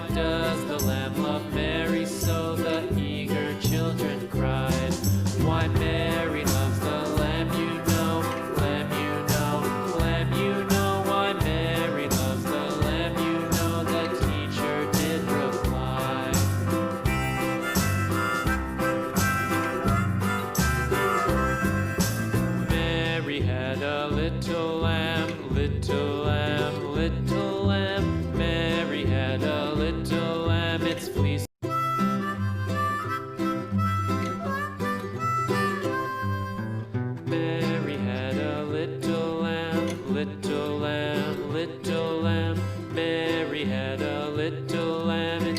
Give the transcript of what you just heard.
Why does the lamb love Mary so? The eager children cried. Why Mary loves the lamb, you know, lamb, you know, lamb, you know. Why Mary loves the lamb, you know, the teacher did reply. Mary had a little lamb, little lamb, little lamb. Mary had a little lamb, its fleece. Mary had a little lamb, little lamb, little lamb. Mary had a little lamb.